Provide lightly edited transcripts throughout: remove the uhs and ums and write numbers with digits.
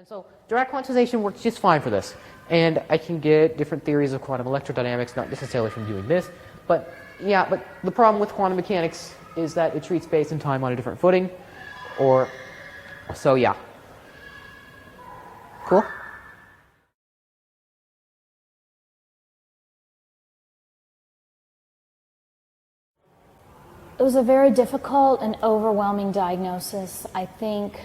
And so direct quantization works just fine for this. And I can get different theories of quantum electrodynamics, not necessarily from doing this, but yeah, but the problem with quantum mechanics is that it treats space and time on a different footing, so yeah. Cool? It was a very difficult and overwhelming diagnosis. I think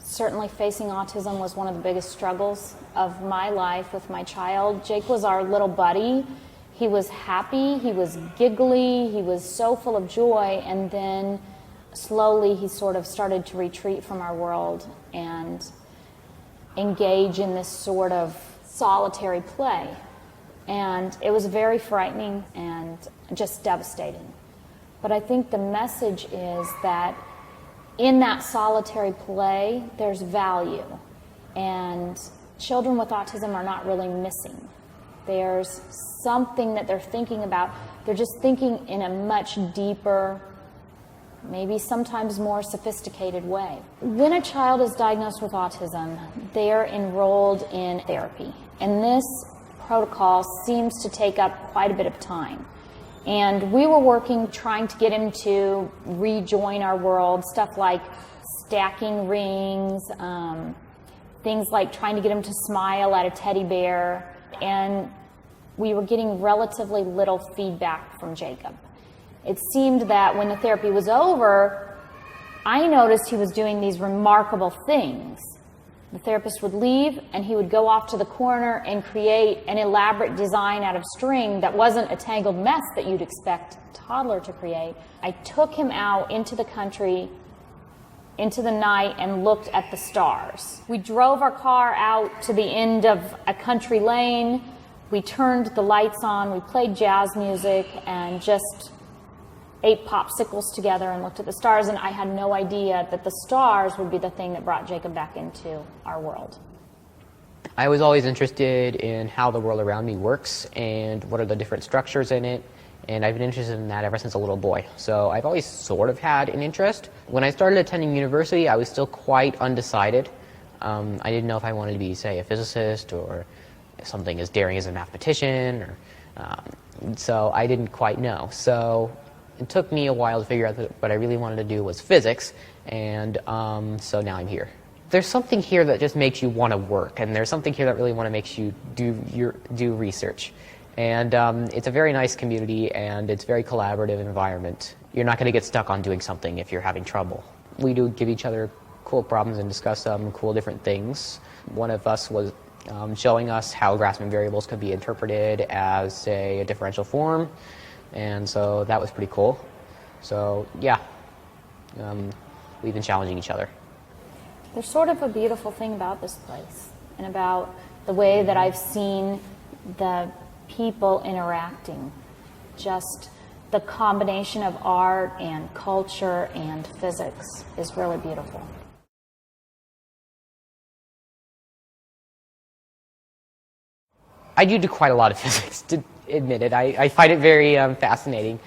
certainly facing autism was one of the biggest struggles of my life with my child. Jake was our little buddy. He was happy, he was giggly, he was so full of joy, and then slowly he sort of started to retreat from our world and engage in this sort of solitary play. And it was very frightening and just devastating. But I think the message is that in that solitary play, there's value. And children with autism are not really missing. There's something that they're thinking about. They're just thinking in a much deeper, maybe sometimes more sophisticated way. When a child is diagnosed with autism, they're enrolled in therapy. And this protocol seems to take up quite a bit of time. And we were working, trying to get him to rejoin our world, stuff like stacking rings, things like trying to get him to smile at a teddy bear. And we were getting relatively little feedback from Jacob. It seemed that when the therapy was over, I noticed he was doing these remarkable things. The therapist would leave, and he would go off to the corner and create an elaborate design out of string that wasn't a tangled mess that you'd expect a toddler to create. I took him out into the country, into the night, and looked at the stars. We drove our car out to the end of a country lane. We turned the lights on, we played jazz music, and just ate popsicles together and looked at the stars, and I had no idea that the stars would be the thing that brought Jacob back into our world. I was always interested in how the world around me works and what are the different structures in it, and I've been interested in that ever since a little boy. So I've always sort of had an interest. When I started attending university, I was still quite undecided. I didn't know if I wanted to be, say, a physicist or something as daring as a mathematician, so I didn't quite know. So it took me a while to figure out that what I really wanted to do was physics, and so now I'm here. There's something here that just makes you want to work, and there's something here that really makes you do research. And it's a very nice community, and it's a very collaborative environment. You're not going to get stuck on doing something if you're having trouble. We do give each other cool problems and discuss cool different things. One of us was showing us how Grassmann variables could be interpreted as, say, a differential form. And so that was pretty cool. So yeah, we've been challenging each other. There's sort of a beautiful thing about this place and about the way that I've seen the people interacting. Just the combination of art and culture and physics is really beautiful. I do quite a lot of physics, to admit it. I find it very fascinating.